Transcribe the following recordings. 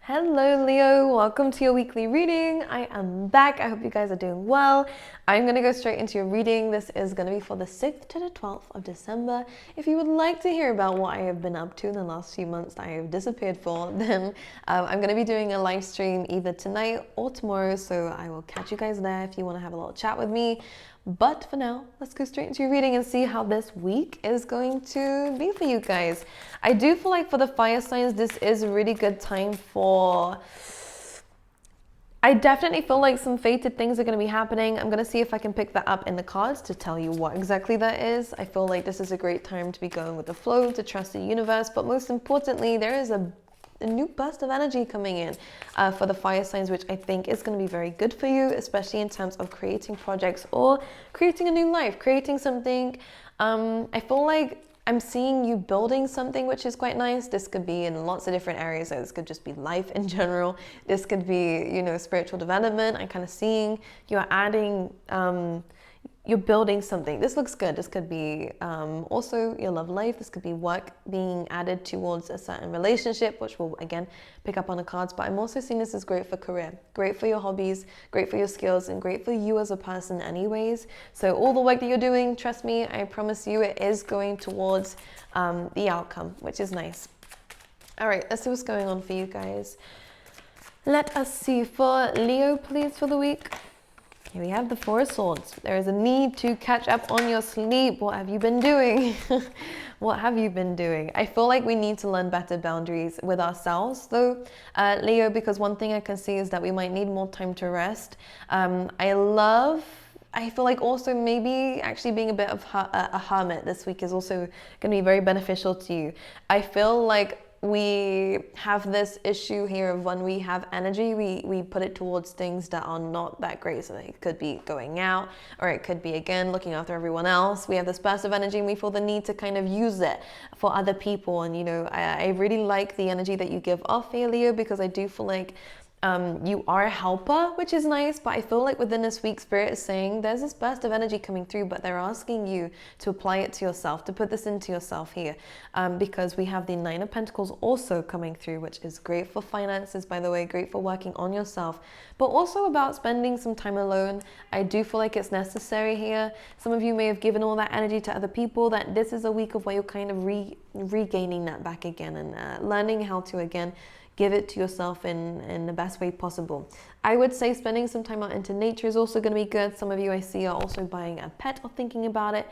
Hello Leo, welcome to your weekly reading. I am back. I hope you guys are doing well. I'm going to go straight into your reading. This is going to be for the 6th to the 12th of December. If you would like to hear about what I have been up to in the last few months that I have disappeared for, then I'm going to be doing a live stream either tonight or tomorrow. So I will catch you guys there if you want to have a little chat with me. But for now, let's go straight into your reading and see how this week is going to be for you guys. I do feel like for the fire signs, this is a really good time for... I definitely feel like some fated things are going to be happening. I'm going to see if I can pick that up in the cards to tell you what exactly that is. I feel like this is a great time to be going with the flow, to trust the universe. But most importantly, there is a new burst of energy coming in for the fire signs, which I think is going to be very good for you, especially in terms of creating projects or creating a new life, creating something. I feel like I'm seeing you building something, which is quite nice. This could be in lots of different areas. So this could just be life in general. This could be, spiritual development. I'm kind of seeing you're adding, you're building something. This looks good. This could be also your love life. This could be work being added towards a certain relationship, which will again pick up on the cards. But I'm also seeing this as great for career, great for your hobbies, great for your skills, and great for you as a person anyways. So all the work that you're doing, trust me, I promise you it is going towards the outcome, which is nice. All right, let's see what's going on for you guys. Let us see for Leo, please, for the week. Here we have the Four of Swords. There is a need to catch up on your sleep. What have you been doing? What have you been doing? I feel like we need to learn better boundaries with ourselves though, Leo, because one thing I can see is that we might need more time to rest. I feel like also maybe actually being a bit of a hermit this week is also going to be very beneficial to you. I feel like we have this issue here of when we have energy, we put it towards things that are not that great. So it could be going out, or it could be, again, looking after everyone else. We have this burst of energy and we feel the need to kind of use it for other people. And, I really like the energy that you give off here, Leo, because I do feel like you are a helper, which is nice, but I feel like within this week, Spirit is saying there's this burst of energy coming through, but they're asking you to apply it to yourself, to put this into yourself here, because we have the Nine of Pentacles also coming through, which is great for finances, by the way, great for working on yourself, but also about spending some time alone. I do feel like it's necessary here. Some of you may have given all that energy to other people, that this is a week of where you're kind of regaining that back again and learning how to, again, give it to yourself in the best way possible. I would say spending some time out into nature is also going to be good. Some of you I see are also buying a pet or thinking about it.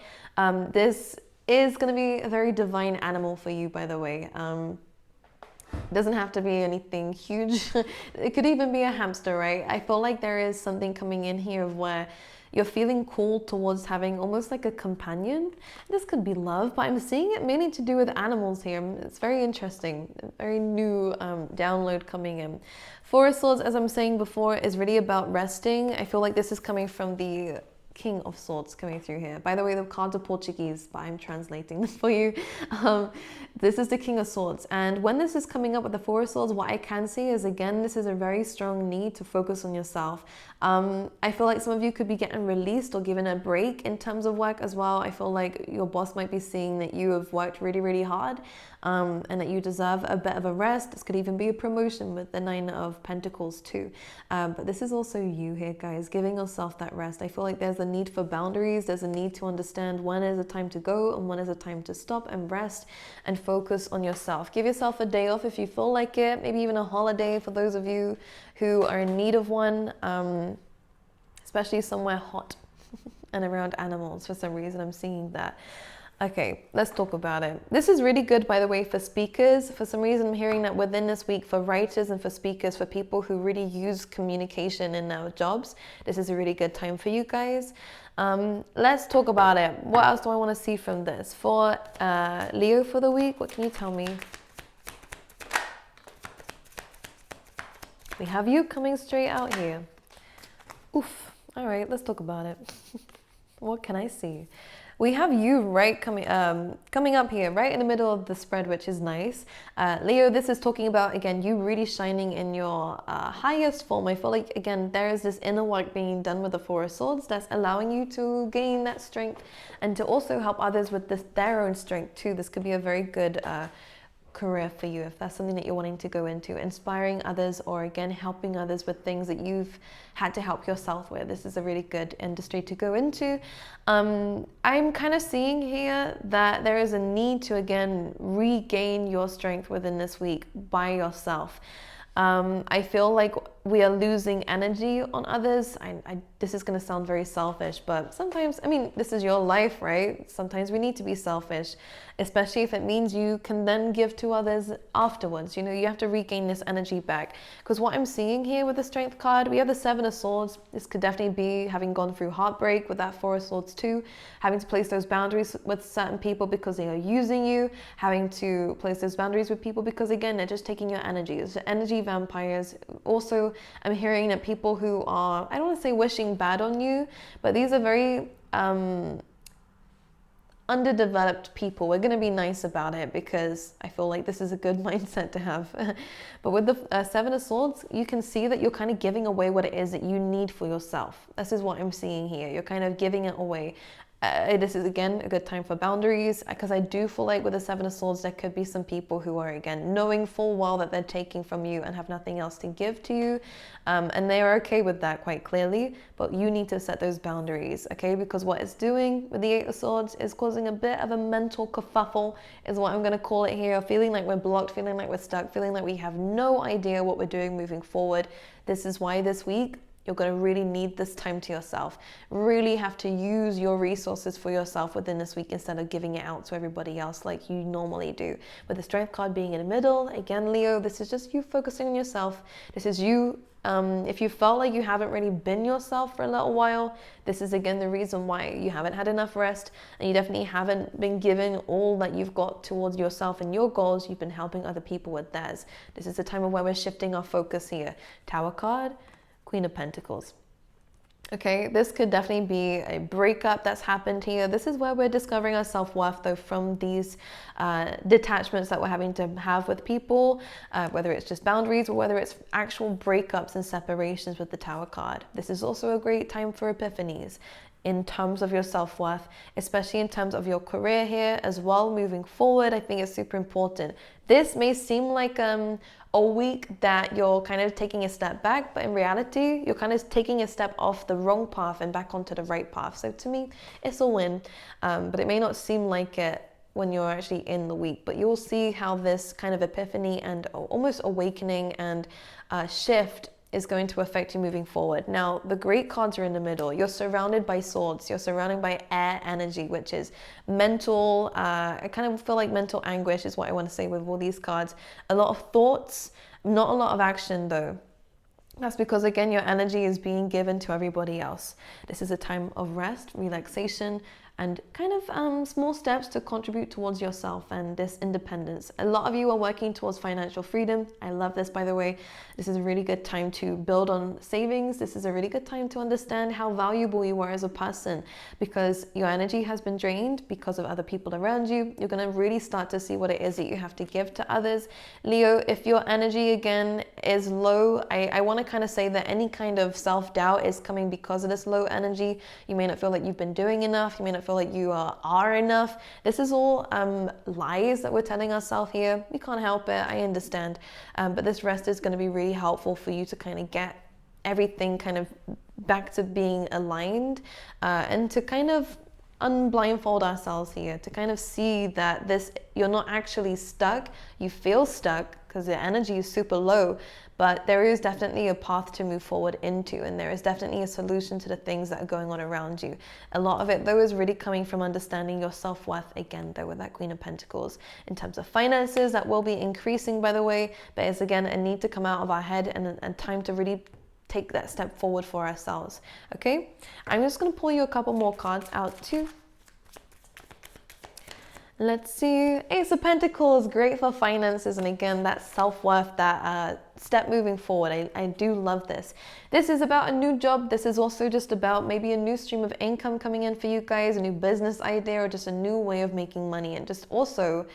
This is going to be a very divine animal for you, by the way. Doesn't have to be anything huge. It could even be a hamster, right? I feel like there is something coming in here of where you're feeling called towards having almost like a companion. This could be love, but I'm seeing it mainly to do with animals here. It's very interesting, very new download coming in. Four of Swords, as I'm saying before, is really about resting. I feel like this is coming from the King of Swords coming through here. By the way, the cards are Portuguese, but I'm translating this for you. This is the King of Swords. And when this is coming up with the Four of Swords, what I can see is, again, this is a very strong need to focus on yourself. I feel like some of you could be getting released or given a break in terms of work as well. I feel like your boss might be seeing that you have worked really, really hard, and that you deserve a bit of a rest. This could even be a promotion with the Nine of Pentacles too. But this is also you here, guys, giving yourself that rest. I feel like there's a need for boundaries. There's a need to understand when is a time to go and when is a time to stop and rest and focus on yourself. Give yourself a day off if you feel like it, maybe even a holiday for those of you who are in need of one, especially somewhere hot and around animals. For some reason, I'm seeing that. Okay, let's talk about it. This is really good, by the way, for speakers. For some reason, I'm hearing that within this week for writers and for speakers, for people who really use communication in their jobs, this is a really good time for you guys. Let's talk about it. What else do I want to see from this? For Leo for the week, what can you tell me? We have you coming straight out here. Oof. All right, let's talk about it. What can I see? We have you right coming up here, right in the middle of the spread, which is nice. Leo, this is talking about, again, you really shining in your highest form. I feel like, again, there is this inner work being done with the Four of Swords that's allowing you to gain that strength and to also help others with their own strength too. This could be a very good career for you, if that's something that you're wanting to go into, inspiring others, or again helping others with things that you've had to help yourself with, this is a really good industry to go into. I'm kind of seeing here that there is a need to again regain your strength within this week by yourself. I feel like we are losing energy on others. This is going to sound very selfish, but sometimes, I mean, this is your life, right? Sometimes we need to be selfish, especially if it means you can then give to others afterwards. You know, you have to regain this energy back. Because what I'm seeing here with the Strength card, we have the Seven of Swords. This could definitely be having gone through heartbreak with that Four of Swords too, having to place those boundaries with certain people because they are using you, having to place those boundaries with people because, again, they're just taking your energy. It's energy vampires. Also, I'm hearing that people who are, I don't want to say wishing bad on you, but these are very underdeveloped people. We're going to be nice about it because I feel like this is a good mindset to have. But with the Seven of Swords, you can see that you're kind of giving away what it is that you need for yourself. This is what I'm seeing here. You're kind of giving it away. This is, again, a good time for boundaries, because I do feel like with the Seven of Swords, there could be some people who are, again, knowing full well that they're taking from you and have nothing else to give to you. And they are okay with that quite clearly, but you need to set those boundaries, okay? Because what it's doing with the Eight of Swords is causing a bit of a mental kerfuffle, is what I'm going to call it here. Feeling like we're blocked, feeling like we're stuck, feeling like we have no idea what we're doing moving forward. This is why this week, you're going to really need this time to yourself. Really have to use your resources for yourself within this week instead of giving it out to everybody else like you normally do. With the Strength card being in the middle, again, Leo, this is just you focusing on yourself. This is you. If you felt like you haven't really been yourself for a little while, this is again the reason why you haven't had enough rest, and you definitely haven't been given all that you've got towards yourself and your goals. You've been helping other people with theirs. This is the time of where we're shifting our focus here. Tower card, Queen of Pentacles. Okay, this could definitely be a breakup that's happened here. This is where we're discovering our self-worth, though, from these detachments that we're having to have with people, whether it's just boundaries or whether it's actual breakups and separations with the Tower card. This is also a great time for Epiphanies in terms of your self-worth, especially in terms of your career here as well moving forward. I think it's super important. This may seem like a week that you're kind of taking a step back, but in reality, you're kind of taking a step off the wrong path and back onto the right path. So to me, it's a win, but it may not seem like it when you're actually in the week, but you'll see how this kind of epiphany and almost awakening and shift is going to affect you moving forward. Now, the great cards are in the middle. You're surrounded by swords. You're surrounded by air energy, which is mental, I kind of feel like mental anguish is what I want to say with all these cards. A lot of thoughts, not a lot of action though. That's because, again, your energy is being given to everybody else. This is a time of rest, relaxation, and kind of small steps to contribute towards yourself and this independence. A lot of you are working towards financial freedom. I love this, by the way. This is a really good time to build on savings. This is a really good time to understand how valuable you are as a person, because your energy has been drained because of other people around you. You're going to really start to see what it is that you have to give to others. Leo, if your energy, again, is low, I want to kind of say that any kind of self-doubt is coming because of this low energy. You may not feel like you've been doing enough. You may not feel like you are enough. This is all lies that we're telling ourselves here. We can't help it. I understand. But this rest is going to be really helpful for you to kind of get everything kind of back to being aligned and to kind of unblindfold ourselves here, to kind of see that you're not actually stuck. You feel stuck because the energy is super low, but there is definitely a path to move forward into, and there is definitely a solution to the things that are going on around you. A lot of it, though, is really coming from understanding your self-worth, again, though, with that Queen of Pentacles. In terms of finances, that will be increasing, by the way, but it's, again, a need to come out of our head and time to really take that step forward for ourselves, okay? I'm just going to pull you a couple more cards out, too. Let's see, Ace of Pentacles, great for finances, and again, that self-worth, that step moving forward. I do love this. This is about a new job. This is also just about maybe a new stream of income coming in for you guys, a new business idea, or just a new way of making money, and just also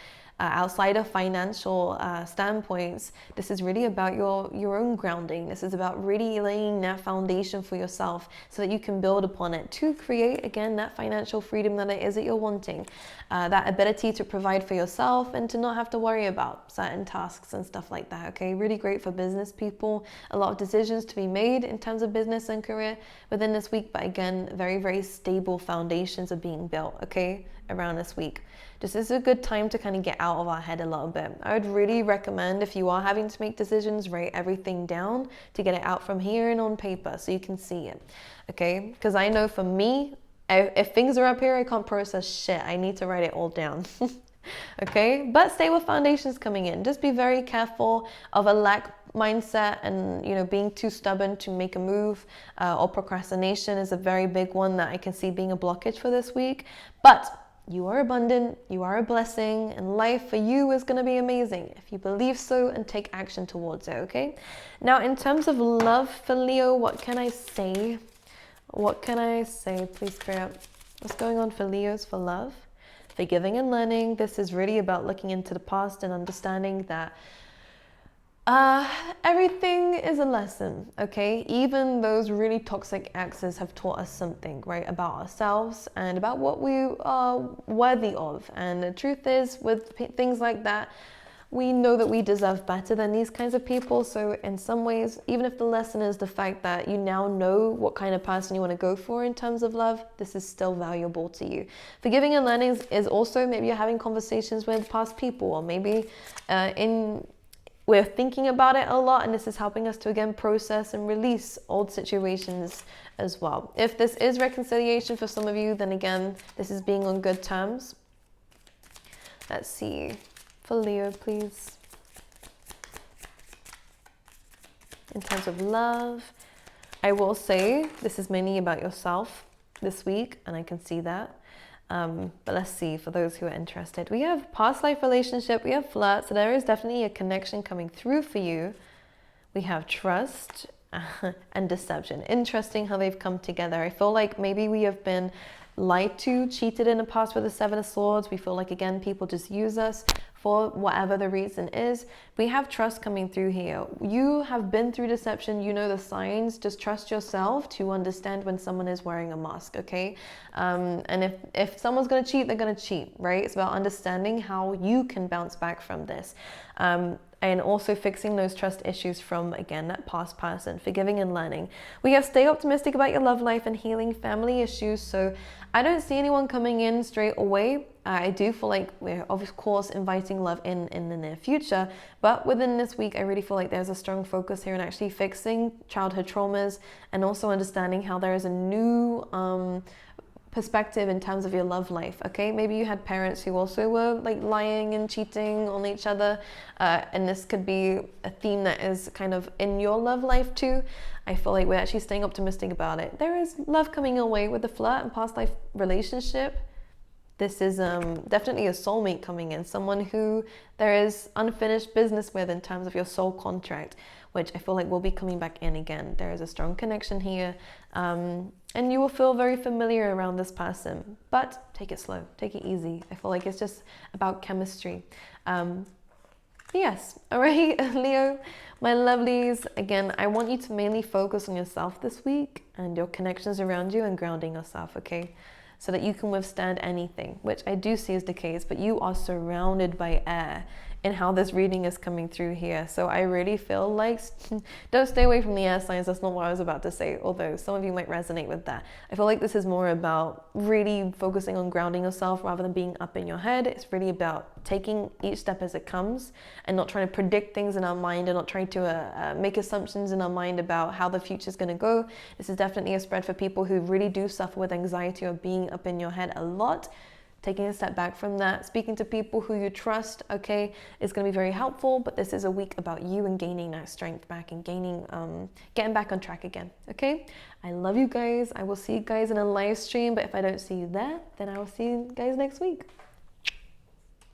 outside of financial standpoints, this is really about your own grounding. This is about really laying that foundation for yourself so that you can build upon it to create, again, that financial freedom that it is that you're wanting. That ability to provide for yourself and to not have to worry about certain tasks and stuff like that, okay? Really great for business people. A lot of decisions to be made in terms of business and career within this week, but again, very, very stable foundations are being built, okay, around this week. This is a good time to kind of get out of our head a little bit. I would really recommend, if you are having to make decisions, write everything down to get it out from here and on paper so you can see it, okay? Because I know for me, if things are up here, I can't process shit. I need to write it all down. Okay, but stay with foundations coming in. Just be very careful of a lack mindset and, you know, being too stubborn to make a move, or procrastination is a very big one that I can see being a blockage for this week. But you are abundant, you are a blessing, and life for you is going to be amazing if you believe so and take action towards it, okay? Now, in terms of love for Leo, what can I say? What can I say? Please, Spirit. What's going on for Leos for love? Forgiving and learning. This is really about looking into the past and understanding that everything is a lesson, okay? Even those really toxic exes have taught us something, right, about ourselves and about what we are worthy of. And the truth is, with things like that, we know that we deserve better than these kinds of people. So in some ways, even if the lesson is the fact that you now know what kind of person you want to go for in terms of love, this is still valuable to you. Forgiving and learning is also maybe you're having conversations with past people, or maybe we're thinking about it a lot, and this is helping us to, again, process and release old situations as well. If this is reconciliation for some of you, then again, this is being on good terms. Let's see. For Leo, please. In terms of love, I will say this is mainly about yourself this week, and I can see that. But let's see, for those who are interested. We have past life relationship, we have flirt, so there is definitely a connection coming through for you. We have trust and deception. Interesting how they've come together. I feel like maybe we have been lied to, cheated in the past with the Seven of Swords. We feel like, again, people just use us for whatever the reason is. We have trust coming through here. You have been through deception, you know the signs. Just trust yourself to understand when someone is wearing a mask, okay? And if someone's gonna cheat, they're gonna cheat, right? It's about understanding how you can bounce back from this. And also fixing those trust issues from, again, that past person, forgiving and learning. We have stay optimistic about your love life and healing family issues. So I don't see anyone coming in straight away. I do feel like we're, of course, inviting love in the near future. But within this week, I really feel like there's a strong focus here on actually fixing childhood traumas and also understanding how there is a new perspective in terms of your love life, okay? Maybe you had parents who also were like lying and cheating on each other, and this could be a theme that is kind of in your love life too. I feel like we're actually staying optimistic about it. There is love coming your way with the flirt and past life relationship. This is definitely a soulmate coming in, someone who there is unfinished business with in terms of your soul contract, which I feel like will be coming back in again. There is a strong connection here, and you will feel very familiar around this person, but take it slow, take it easy. I feel like it's just about chemistry. Yes, all right, Leo, my lovelies, again, I want you to mainly focus on yourself this week and your connections around you and grounding yourself, okay? So that you can withstand anything, which I do see is the case, but you are surrounded by air in how this reading is coming through here. So I really feel like, don't stay away from the air signs. That's not what I was about to say, although some of you might resonate with that. I feel like this is more about really focusing on grounding yourself rather than being up in your head. It's really about taking each step as it comes and not trying to predict things in our mind and not trying to make assumptions in our mind about how the future is going to go. This is definitely a spread for people who really do suffer with anxiety or being up in your head a lot. Taking a step back from that, speaking to people who you trust, okay, is going to be very helpful. But this is a week about you and gaining that strength back and gaining, getting back on track again, okay? I love you guys. I will see you guys in a live stream. But if I don't see you there, then I will see you guys next week.